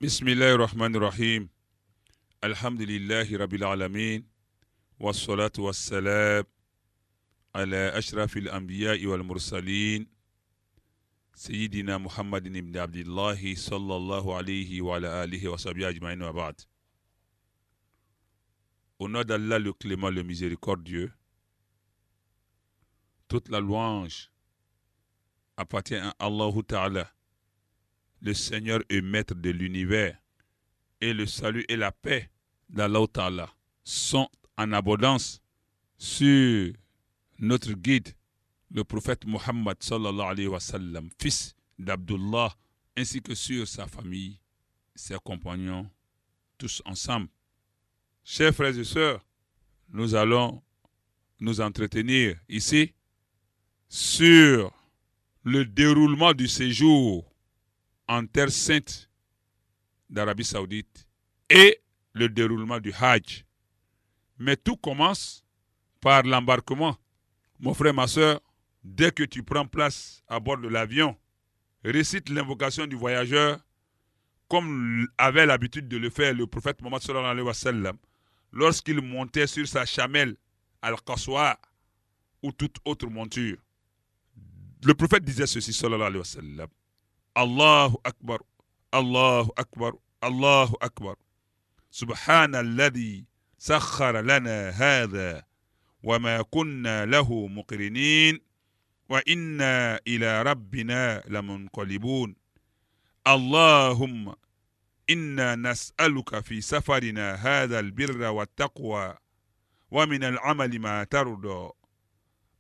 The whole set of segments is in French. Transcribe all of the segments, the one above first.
Bismillahirrahmanirrahim. Alhamdulillahi Rabbil Alamin. Wassalatu wassalam ala ashrafil anbiya'i wal mursalin. Sayyidina Muhammadin ibn Abdillahi sallallahu alayhi wa ala alihi wa sahbihi ajma'in wa ba'd. Au nom d'Allah le clément, le miséricordieux, toute la louange appartient à Allah Ta'ala, le Seigneur et Maître de l'univers, et le salut et la paix d'Allah Ta'ala sont en abondance sur notre guide, le prophète Muhammad sallallahu alayhi wa sallam, fils d'Abdullah, ainsi que sur sa famille, ses compagnons, tous ensemble. Chers frères et sœurs, nous allons nous entretenir ici sur le déroulement du séjour en terre sainte d'Arabie Saoudite et le déroulement du Hajj. Mais tout commence par l'embarquement. Mon frère, ma soeur, dès que tu prends place à bord de l'avion, récite l'invocation du voyageur comme avait l'habitude de le faire le prophète Mohammed sallallahu alayhi wa sallam lorsqu'il montait sur sa chamelle al-Qaswa ou toute autre monture. Le prophète disait ceci sallallahu alayhi wa sallam: Allahu Akbar, Allahu Akbar, Allahu Akbar. Subhanalladhi sakhara lana hadha wa ma kunna lahu muqrinin wa inna ila rabbina lamunqalibun. Allahumma inna nas'aluka fi safarina hadha albirra wattaqwa wa min al'amali ma tarda.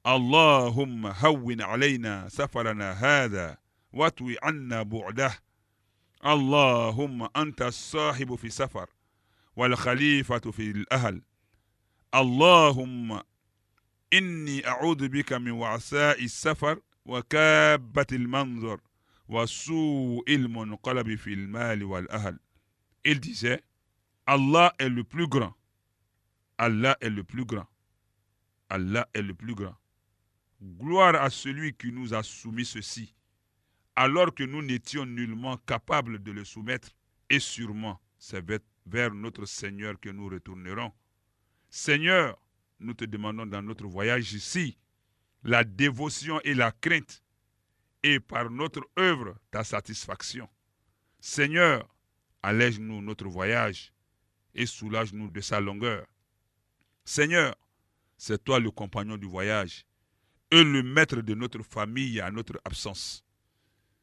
Allahumma hawwin alayna safarana hadha watwi anna bu'dah. Allahumma anta as-sahibu fi safar wal khalifatu fi al-ahl. Allahumma inni a'udhu bika min wa'sa'i as-safar wa kabbati al-manzar wa su'il munqalabi fi al-mal wal ahl. Il disait: Allah est le plus grand. Allah est le plus grand. Allah est le plus grand. Gloire à celui qui nous a soumis ceci, alors que nous n'étions nullement capables de le soumettre, et sûrement c'est vers notre Seigneur que nous retournerons. Seigneur, nous te demandons dans notre voyage ici la dévotion et la crainte, et par notre œuvre ta satisfaction. Seigneur, allège-nous notre voyage et soulage-nous de sa longueur. Seigneur, c'est toi le compagnon du voyage et le maître de notre famille à notre absence.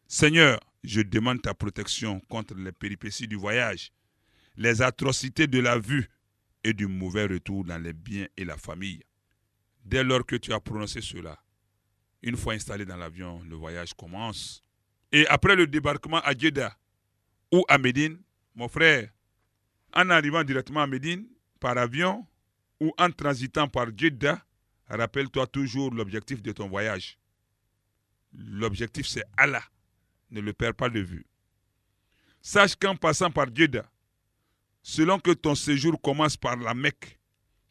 Seigneur, je demande ta protection contre les péripéties du voyage, les atrocités de la vue et du mauvais retour dans les biens et la famille. Dès lors que tu as prononcé cela, une fois installé dans l'avion, le voyage commence. Et après le débarquement à Jeddah ou à Médine, mon frère, en arrivant directement à Médine par avion ou en transitant par Jeddah, rappelle-toi toujours l'objectif de ton voyage. L'objectif, c'est Allah. Ne le perds pas de vue. Sache qu'en passant par Jeddah, selon que ton séjour commence par la Mecque,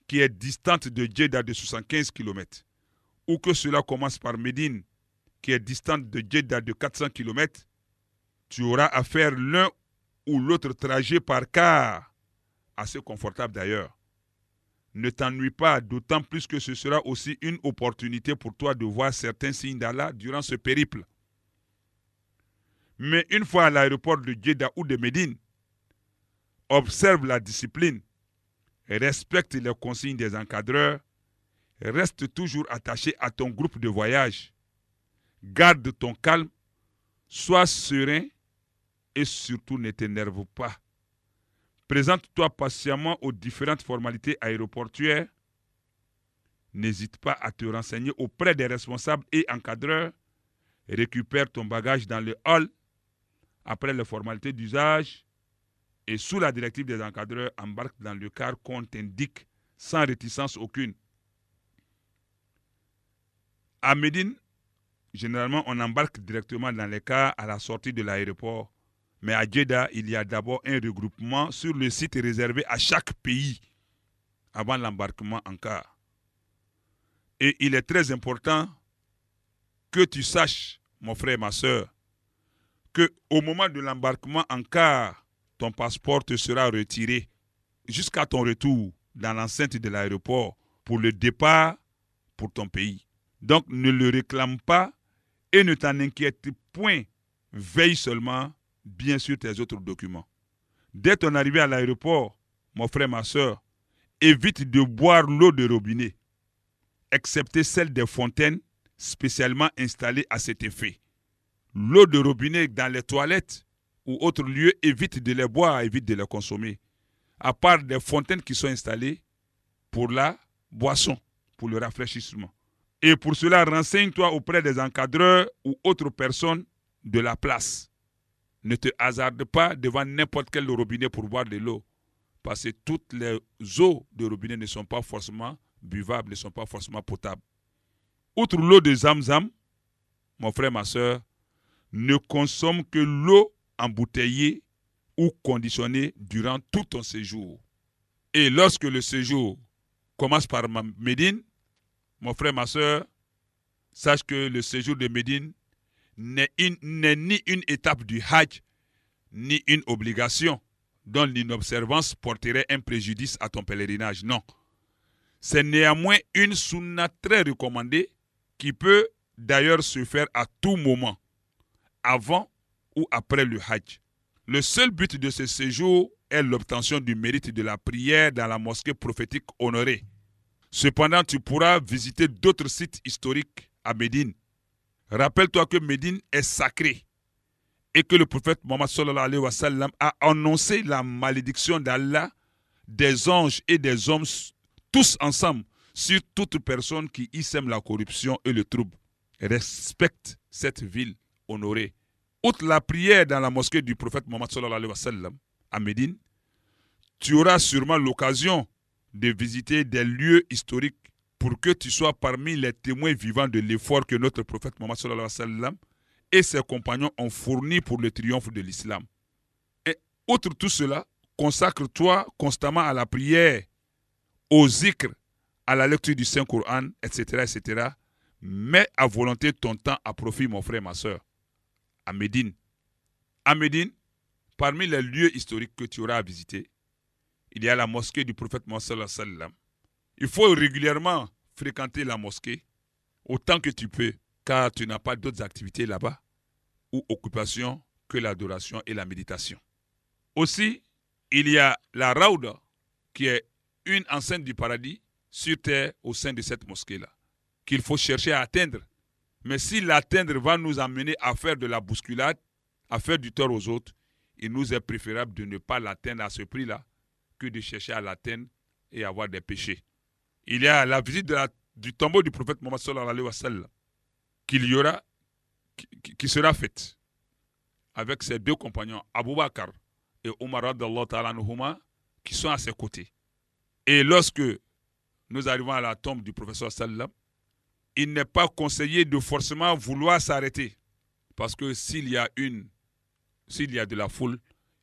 qui est distante de Jeddah de 75 km, ou que cela commence par Médine, qui est distante de Jeddah de 400 km, tu auras à faire l'un ou l'autre trajet par car, assez confortable d'ailleurs. Ne t'ennuie pas, d'autant plus que ce sera aussi une opportunité pour toi de voir certains signes d'Allah durant ce périple. Mais une fois à l'aéroport de Jeddah ou de Médine, observe la discipline, respecte les consignes des encadreurs, reste toujours attaché à ton groupe de voyage, garde ton calme, sois serein et surtout ne t'énerve pas. Présente-toi patiemment aux différentes formalités aéroportuaires. N'hésite pas à te renseigner auprès des responsables et encadreurs. Récupère ton bagage dans le hall après les formalités d'usage et sous la directive des encadreurs, embarque dans le car qu'on t'indique sans réticence aucune. À Médine, généralement, on embarque directement dans les cars à la sortie de l'aéroport. Mais à Jeddah, il y a d'abord un regroupement sur le site réservé à chaque pays avant l'embarquement en car. Et il est très important que tu saches, mon frère et ma soeur, qu'au moment de l'embarquement en car, ton passeport te sera retiré jusqu'à ton retour dans l'enceinte de l'aéroport pour le départ pour ton pays. Donc ne le réclame pas et ne t'en inquiète point. Veille seulement bien sur tes autres documents. Dès ton arrivée à l'aéroport, mon frère, ma soeur, évite de boire l'eau de robinet, excepté celle des fontaines spécialement installées à cet effet. L'eau de robinet dans les toilettes ou autres lieux, évite de les boire, évite de les consommer. À part des fontaines qui sont installées pour la boisson, pour le rafraîchissement. Et pour cela, renseigne-toi auprès des encadreurs ou autres personnes de la place. Ne te hasarde pas devant n'importe quel robinet pour boire de l'eau. Parce que toutes les eaux de robinet ne sont pas forcément buvables, ne sont pas forcément potables. Outre l'eau de Zamzam, mon frère, ma soeur, ne consomme que l'eau embouteillée ou conditionnée durant tout ton séjour. Et lorsque le séjour commence par Médine, mon frère, ma soeur, sache que le séjour de Médine n'est ni une étape du Hajj, ni une obligation dont l'inobservance porterait un préjudice à ton pèlerinage. Non. C'est néanmoins une sunna très recommandée qui peut d'ailleurs se faire à tout moment, avant ou après le Hajj. Le seul but de ce séjour est l'obtention du mérite de la prière dans la mosquée prophétique honorée. Cependant, tu pourras visiter d'autres sites historiques à Médine. Rappelle-toi que Médine est sacrée et que le prophète Mohammed sallallahu alayhi wa sallam a annoncé la malédiction d'Allah, des anges et des hommes, tous ensemble, sur toute personne qui y sème la corruption et le trouble. Respecte cette ville honorée. Outre la prière dans la mosquée du prophète Mohammed sallallahu alayhi wa sallam à Médine, tu auras sûrement l'occasion de visiter des lieux historiques pour que tu sois parmi les témoins vivants de l'effort que notre prophète Mohammed sallallahu alayhi wa sallam et ses compagnons ont fourni pour le triomphe de l'islam. Et outre tout cela, consacre-toi constamment à la prière, au zikr, à la lecture du Saint-Coran, etc., etc. Mets à volonté ton temps à profit, mon frère, ma soeur. À Médine. À Médine, parmi les lieux historiques que tu auras à visiter, il y a la mosquée du prophète Mohammed sallallahu alayhi wa sallam. Il faut régulièrement fréquenter la mosquée autant que tu peux, car tu n'as pas d'autres activités là-bas ou occupations que l'adoration et la méditation. Aussi, il y a la Raouda, qui est une enceinte du paradis sur terre au sein de cette mosquée-là, qu'il faut chercher à atteindre. Mais si l'atteindre va nous amener à faire de la bousculade, à faire du tort aux autres, il nous est préférable de ne pas l'atteindre à ce prix-là que de chercher à l'atteindre et avoir des péchés. Il y a la visite du tombeau du prophète Mohammed sallallahu alayhi wa sallam qui sera faite avec ses deux compagnons, Abu Bakr et Omar radhiyallahu ta'ala anhuma, qui sont à ses côtés. Et lorsque nous arrivons à la tombe du prophète sallam, il n'est pas conseillé de forcément vouloir s'arrêter. Parce que s'il y a de la foule,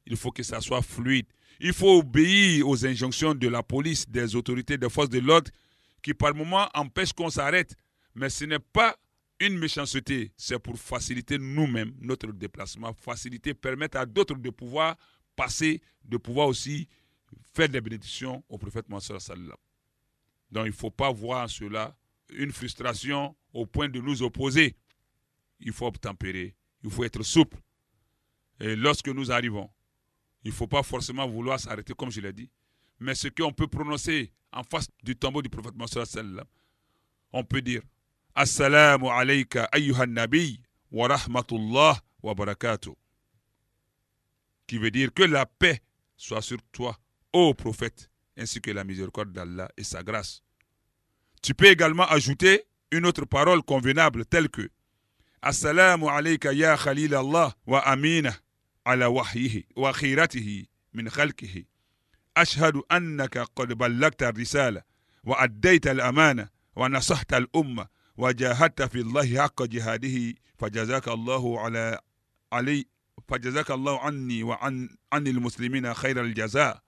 il faut que ça soit fluide. Il faut obéir aux injonctions de la police, des autorités, des forces de l'ordre, qui par moments empêchent qu'on s'arrête. Mais ce n'est pas une méchanceté, c'est pour faciliter nous-mêmes notre déplacement, permettre à d'autres de pouvoir passer, de pouvoir aussi faire des bénédictions au prophète Mohammed sallallahu alayhi wa sallam. Donc il ne faut pas voir en cela une frustration au point de nous opposer. Il faut obtempérer, il faut être souple. Et lorsque nous arrivons, il ne faut pas forcément vouloir s'arrêter comme je l'ai dit, mais ce qu'on peut prononcer en face du tombeau du prophète Mohammed sallallahu alayhi wa sallam, on peut dire Assalamu alayka ayyuhan nabi wa rahmatullah wa barakatuh, qui veut dire que la paix soit sur toi, ô prophète, ainsi que la miséricorde d'Allah et sa grâce. Tu peux également ajouter une autre parole convenable telle que Assalamu alayka ya khalil Allah wa amina ala wahyihi wa khiratihi min khalqihi. Ashhadu annaka qad ballagta ar-risala wa addayta al-amana wa nasahta al-umma wa jahadta fi Allahi haqqa jihadihi fajazaka Allahu anni wa anil muslimina khayra al-jaza.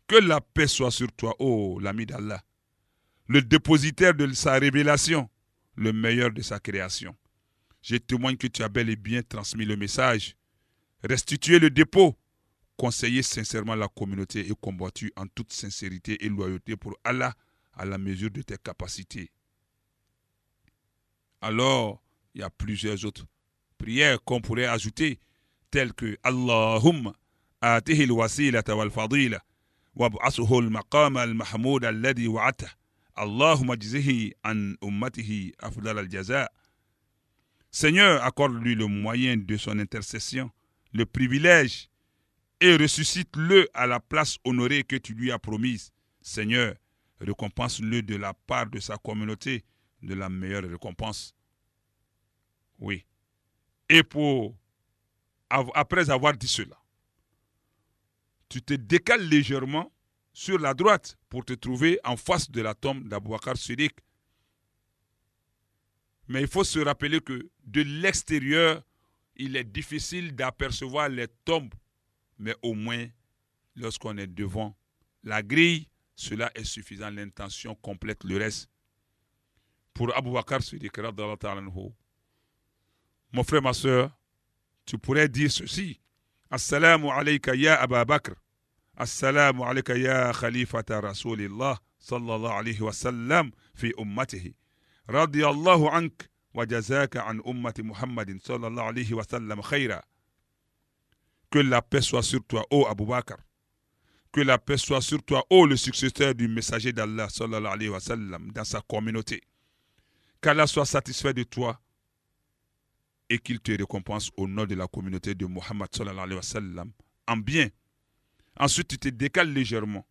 Que la paix soit sur toi, ô l'ami d'Allah, le dépositaire de sa révélation, le meilleur de sa création. Je témoigne que tu as bel et bien transmis le message. restituer le dépôt, conseiller sincèrement la communauté et combattu en toute sincérité et loyauté pour Allah à la mesure de tes capacités. Alors, il y a plusieurs autres prières qu'on pourrait ajouter, telles que Allahumma atihi al-wasilata wal-fadila wab'athuhu al-maqama al-mahmud alladhi wa'ata. Allahumma jzihi an ummatihi afdal al-jaza. Seigneur, accorde-lui le moyen de son intercession, le privilège, et ressuscite-le à la place honorée que tu lui as promise. Seigneur, récompense-le de la part de sa communauté de la meilleure récompense. Oui. Et après avoir dit cela, tu te décales légèrement sur la droite pour te trouver en face de la tombe d'Abou Bakr Siddiq. Mais il faut se rappeler que de l'extérieur, il est difficile d'apercevoir les tombes. Mais au moins, lorsqu'on est devant la grille, cela est suffisant. L'intention complète le reste. Pour Abou Bakr Siddiq, mon frère, ma soeur, tu pourrais dire ceci. Assalamu alayka ya Aba Bakr. Assalamu alayka ya Khalifata Rasulillah sallallahu alayhi wa sallam fi ummatihi. Radiyallahu ank wa jazaka an ummati Muhammadin sallallahu alayhi wa sallam khayra. Que la paix soit sur toi, ô Abou Bakr. Que la paix soit sur toi, ô le successeur du messager d'Allah sallallahu alayhi wa sallam dans sa communauté. Qu'Allah soit satisfait de toi et qu'il te récompense au nom de la communauté de Muhammad sallallahu alayhi wa sallam en bien. Ensuite, tu te décales légèrement,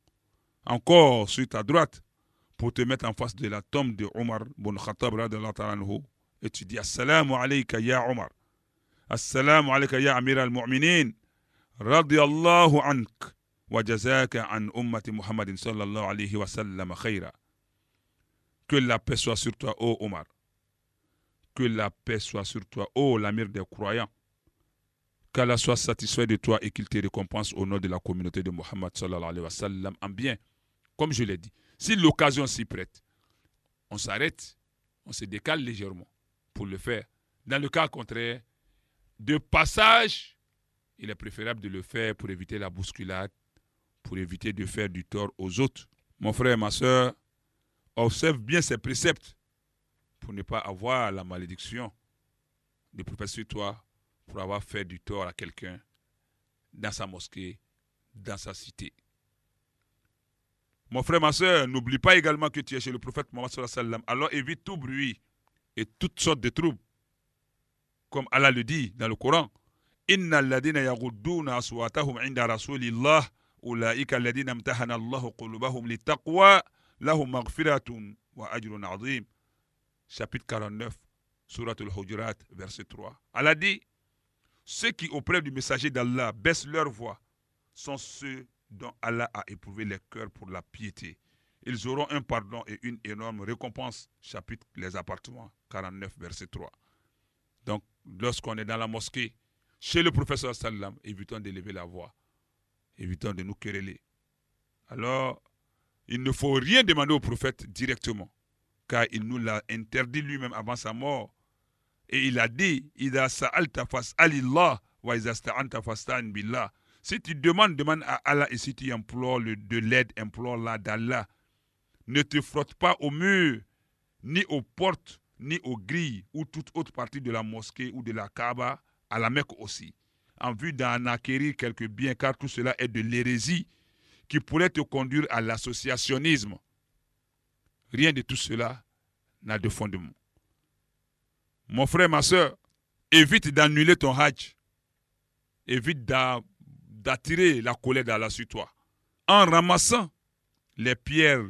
encore sur ta droite, pour te mettre en face de la tombe de Omar ibn Khattab radiyallahu ta'ala anhu, et tu dis Assalamu alayka ya Omar. Assalamu alayka ya Amir al-Mu'minin. Radiyallahu ank wa jazaka an ummati Muhammadin sallallahu alayhi wa sallam khayra. Que la paix soit sur toi, ô Omar. Que la paix soit sur toi, ô l'amir des croyants. Qu'Allah soit satisfait de toi et qu'il te récompense au nom de la communauté de Muhammad sallallahu alayhi wa sallam en bien. Comme je l'ai dit, si l'occasion s'y prête, on s'arrête, on se décale légèrement pour le faire. Dans le cas contraire, de passage, il est préférable de le faire pour éviter la bousculade, pour éviter de faire du tort aux autres. Mon frère et ma soeur, observe bien ces préceptes pour ne pas avoir la malédiction du prophète sur toi pour avoir fait du tort à quelqu'un dans sa mosquée, dans sa cité. Mon frère, ma soeur, n'oublie pas également que tu es chez le prophète Mohammed sallallahu alayhi wa sallam. Alors évite tout bruit et toutes sortes de troubles. Comme Allah le dit dans le Coran. Inna alladhina yaghudduna aswatahum inda rasulillah ulaika alladhina imtahana Allahu qulubahum litaqwa lahum maghfiratun wa ajrun azim. Chapitre 49, Surat al-Hujurat, verset 3. Allah dit, ceux qui auprès du messager d'Allah baissent leur voix sont ceux dont Allah a éprouvé les cœurs pour la piété. Ils auront un pardon et une énorme récompense. Chapitre Les Appartements, 49, verset 3. Donc, lorsqu'on est dans la mosquée, chez le professeur sallam, évitons d'élever la voix. Évitons de nous quereller. Alors, il ne faut rien demander au prophète directement, car il nous l'a interdit lui-même avant sa mort. Et il a dit, Ida sa'alta fas'alillah wa iza sta'anta fasta'in billah. Si tu demandes, demande à Allah, et si tu implores de l'aide, implore-la d'Allah. Ne te frotte pas au mur, ni aux portes, ni aux grilles, ou toute autre partie de la mosquée ou de la Kaaba, à la Mecque aussi, en vue d'en acquérir quelques biens, car tout cela est de l'hérésie qui pourrait te conduire à l'associationnisme. Rien de tout cela n'a de fondement. Mon frère, ma soeur, évite d'annuler ton hajj. Évite d'attirer la colère d'Allah sur toi. En ramassant les pierres,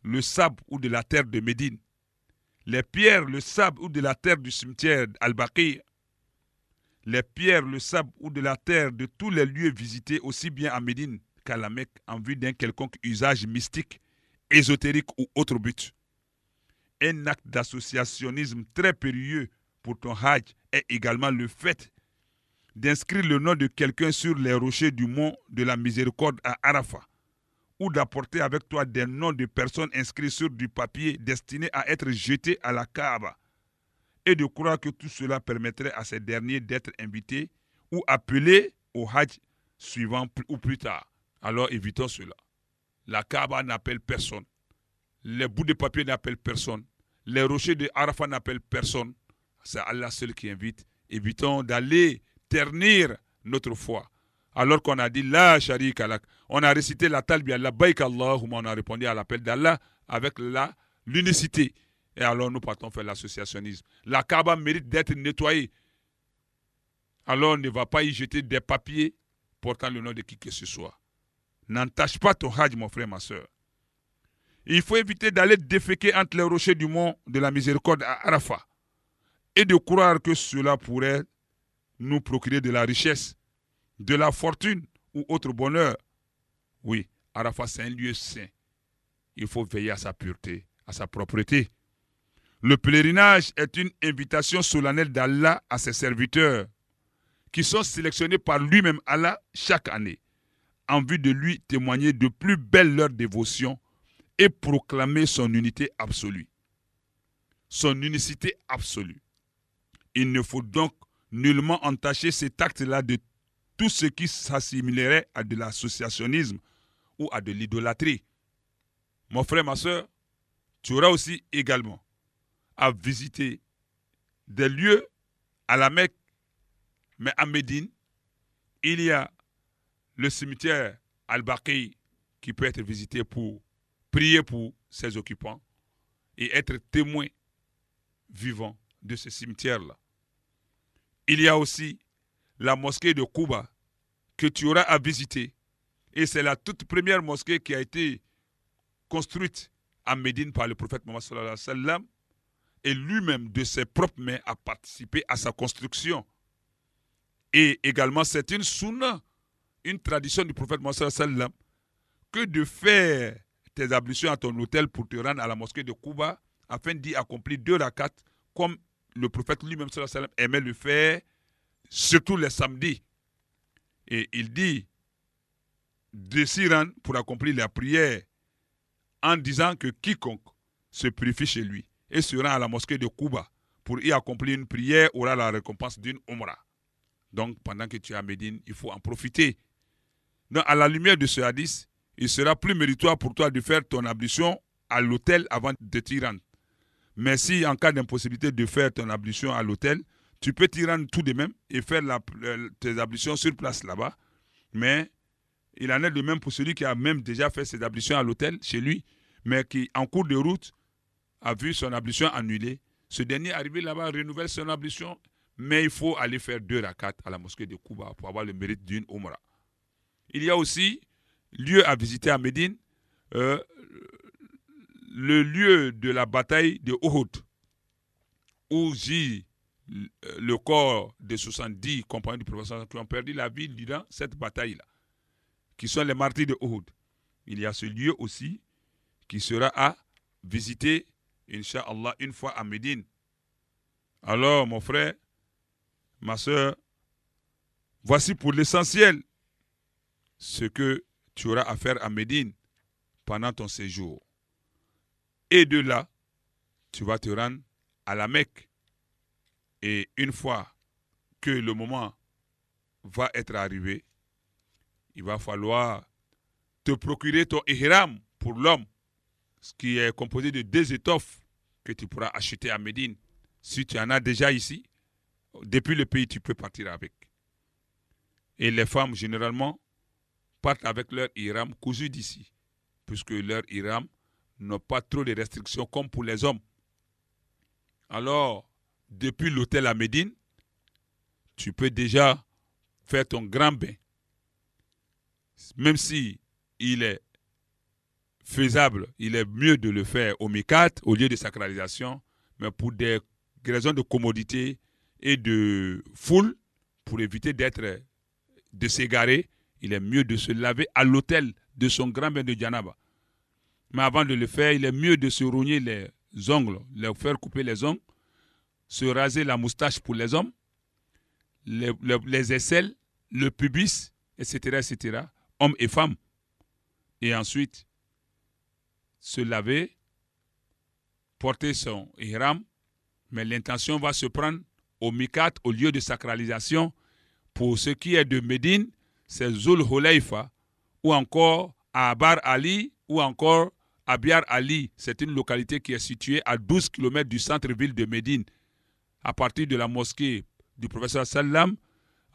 le sable ou de la terre de Médine, les pierres, le sable ou de la terre du cimetière Al-Baqi, les pierres, le sable ou de la terre de tous les lieux visités aussi bien à Médine qu'à la Mecque en vue d'un quelconque usage mystique, ésotérique ou autre but. Un acte d'associationnisme très périlleux pour ton hajj est également le fait d'inscrire le nom de quelqu'un sur les rochers du mont de la miséricorde à Arafat, ou d'apporter avec toi des noms de personnes inscrits sur du papier destiné à être jetés à la Kaaba, et de croire que tout cela permettrait à ces derniers d'être invités ou appelés au Hajj suivant ou plus tard. Alors évitons cela. La Kaaba n'appelle personne. Les bouts de papier n'appellent personne. Les rochers de Arafat n'appellent personne. C'est Allah seul qui invite. Évitons d'aller ternir notre foi. Alors qu'on a dit La Sharika Lak, on a récité la talbiya Labbaik Allahumma, on a répondu à l'appel d'Allah avec l'unicité. Et alors nous partons faire l'associationnisme. La Kaaba mérite d'être nettoyée. Alors on ne va pas y jeter des papiers portant le nom de qui que ce soit. N'entache pas ton Hajj, mon frère, ma soeur. Il faut éviter d'aller déféquer entre les rochers du mont de la miséricorde à Arafat et de croire que cela pourrait nous procurer de la richesse, de la fortune ou autre bonheur. Oui, Arafat, c'est un lieu saint. Il faut veiller à sa pureté, à sa propreté. Le pèlerinage est une invitation solennelle d'Allah à ses serviteurs qui sont sélectionnés par lui-même Allah chaque année en vue de lui témoigner de plus belle leur dévotion et proclamer son unité absolue. Son unicité absolue. Il ne faut donc nullement entacher cet acte-là de tout ce qui s'assimilerait à de l'associationnisme ou à de l'idolâtrie. Mon frère, ma soeur, tu auras aussi également à visiter des lieux à la Mecque, mais à Médine, il y a le cimetière Al-Baqi qui peut être visité pour prier pour ses occupants et être témoin vivant de ce cimetière-là. Il y a aussi la mosquée de Quba que tu auras à visiter. Et c'est la toute première mosquée qui a été construite à Médine par le prophète Mohammed sallallahu alayhi wa sallam. Et lui-même, de ses propres mains, a participé à sa construction. Et également, c'est une sunna, une tradition du prophète Mohammed sallallahu alayhi wa sallam, que de faire tes ablutions à ton hôtel pour te rendre à la mosquée de Quba afin d'y accomplir 2 rakats comme le prophète lui-même sallallahu alayhi wa sallam aimait le faire, surtout les samedis. Et il dit de s'y rendre pour accomplir la prière en disant que quiconque se purifie chez lui et se rend à la mosquée de Quba pour y accomplir une prière aura la récompense d'une umrah. Donc pendant que tu es à Médine, il faut en profiter. Donc à la lumière de ce hadith, il sera plus méritoire pour toi de faire ton ablution à l'hôtel avant de t'y rendre. Mais si en cas d'impossibilité de faire ton ablution à l'hôtel, tu peux t'y rendre tout de même et faire tes ablutions sur place là-bas. Mais il en est de même pour celui qui a même déjà fait ses ablutions à l'hôtel chez lui, mais qui en cours de route a vu son ablution annulée. Ce dernier arrivé là-bas renouvelle son ablution, mais il faut aller faire 2 rakats à la mosquée de Quba pour avoir le mérite d'une umrah. Il y a aussi lieu à visiter à Médine, le lieu de la bataille de Uhud, où gît le corps de 70 compagnons du prophète qui ont perdu la vie durant cette bataille-là, qui sont les martyrs de Uhud. Il y a ce lieu aussi qui sera à visiter, Inch'Allah, une fois à Médine. Alors, mon frère, ma soeur, voici pour l'essentiel ce que tu auras à faire à Médine pendant ton séjour. Et de là, tu vas te rendre à la Mecque. Et une fois que le moment va être arrivé, il va falloir te procurer ton ihram pour l'homme, ce qui est composé de 2 étoffes que tu pourras acheter à Médine. Si tu en as déjà ici, depuis le pays, tu peux partir avec. Et les femmes, généralement, partent avec leur ihram cousu d'ici, puisque leur ihram n'a pas trop de restrictions comme pour les hommes. Alors, depuis l'hôtel à Médine, tu peux déjà faire ton grand bain. Même si il est faisable, il est mieux de le faire au Mikat, au lieu de sacralisation, mais pour des raisons de commodité et de foule, pour éviter de s'égarer, il est mieux de se laver à l'hôtel de son grand bain de Janaba. Mais avant de le faire, il est mieux de se rogner les ongles, leur faire couper les ongles, se raser la moustache pour les hommes, les aisselles, le pubis, etc., etc., hommes et femmes. Et ensuite, se laver, porter son ihram, mais l'intention va se prendre au mikat, au lieu de sacralisation, Pour ce qui est de Médine, c'est Zul Hulayfa, ou encore à Abar Ali, ou encore à Biar Ali. C'est une localité qui est située à 12 km du centre-ville de Médine. À partir de la mosquée du professeur Sallam,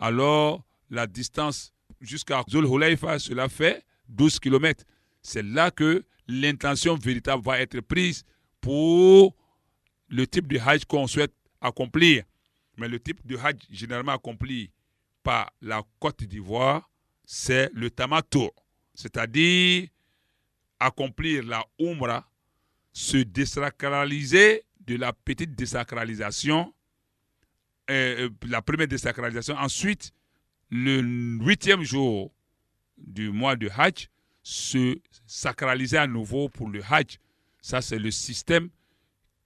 alors la distance jusqu'à Zul Hulayfa, cela fait 12 km. C'est là que l'intention véritable va être prise pour le type de Hajj qu'on souhaite accomplir. Mais le type de Hajj généralement accompli par la Côte d'Ivoire, c'est le Tamattu, c'est-à-dire accomplir la Umrah, se désacraliser de la petite désacralisation, la première désacralisation. Ensuite, le 8e jour du mois de Hajj, se sacraliser à nouveau pour le Hajj. Ça, c'est le système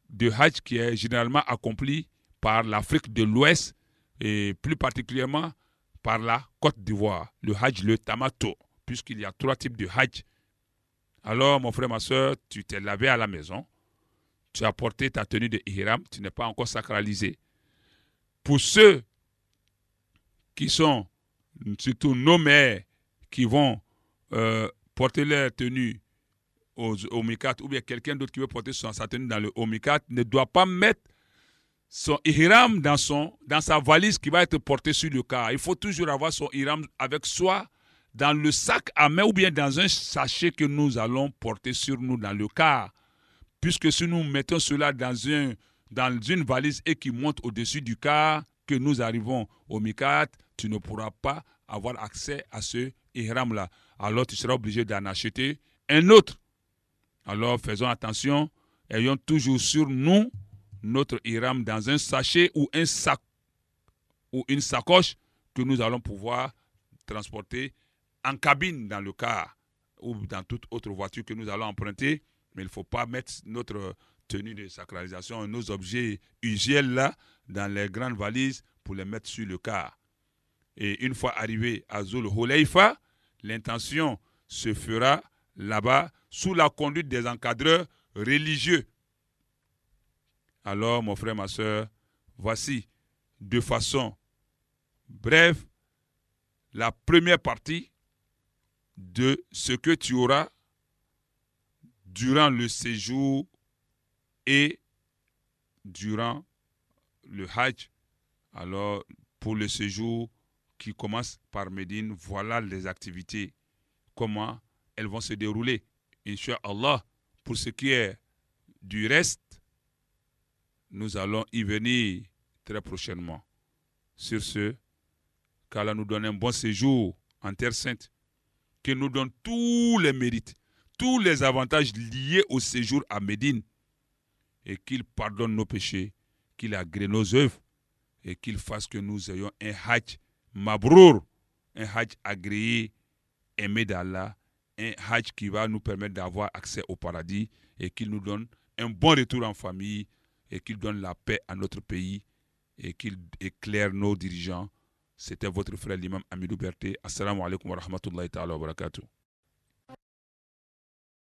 de Hajj qui est généralement accompli par l'Afrique de l'Ouest et plus particulièrement par la Côte d'Ivoire. Le Hajj, le Tamattu, puisqu'il y a 3 types de Hajj. Alors, mon frère, ma soeur, tu t'es lavé à la maison, tu as porté ta tenue de ihram, tu n'es pas encore sacralisé. Pour ceux qui sont surtout nos mères qui vont porter leur tenue au Mikat, ou bien quelqu'un d'autre qui veut porter sa tenue dans le Mikat, ne doit pas mettre son ihram dans sa valise qui va être portée sur le car. Il faut toujours avoir son ihram avec soi dans le sac à main ou bien dans un sachet que nous allons porter sur nous dans le car. Puisque si nous mettons cela dans une valise et qui monte au-dessus du car, que nous arrivons au Mikat, tu ne pourras pas avoir accès à ce ihram-là. Alors tu seras obligé d'en acheter un autre. Alors faisons attention, ayons toujours sur nous notre ihram dans un sachet ou un sac ou une sacoche que nous allons pouvoir transporter en cabine dans le car ou dans toute autre voiture que nous allons emprunter. Mais il ne faut pas mettre notre tenue de sacralisation, nos objets usuels là, dans les grandes valises pour les mettre sur le car. Et une fois arrivé à Zul Hulayfa, l'intention se fera là-bas sous la conduite des encadreurs religieux. Alors, mon frère, ma soeur, voici de façon brève la première partie de ce que tu auras durant le séjour et durant le Hajj. Alors, pour le séjour qui commence par Médine, voilà les activités, comment elles vont se dérouler. Inch'Allah, pour ce qui est du reste, nous allons y venir très prochainement. Sur ce, qu'Allah nous donne un bon séjour en Terre Sainte, qu'il nous donne tous les mérites, tous les avantages liés au séjour à Médine, et qu'il pardonne nos péchés, qu'il agrée nos œuvres, et qu'il fasse que nous ayons un Hajj mabrour, un Hajj agréé, aimé d'Allah, un Hajj qui va nous permettre d'avoir accès au paradis, et qu'il nous donne un bon retour en famille, et qu'il donne la paix à notre pays, et qu'il éclaire nos dirigeants. C'était votre frère l'imam Amidou Berté. Assalamu alaikum wa rahmatullahi ta'ala wa barakatuh.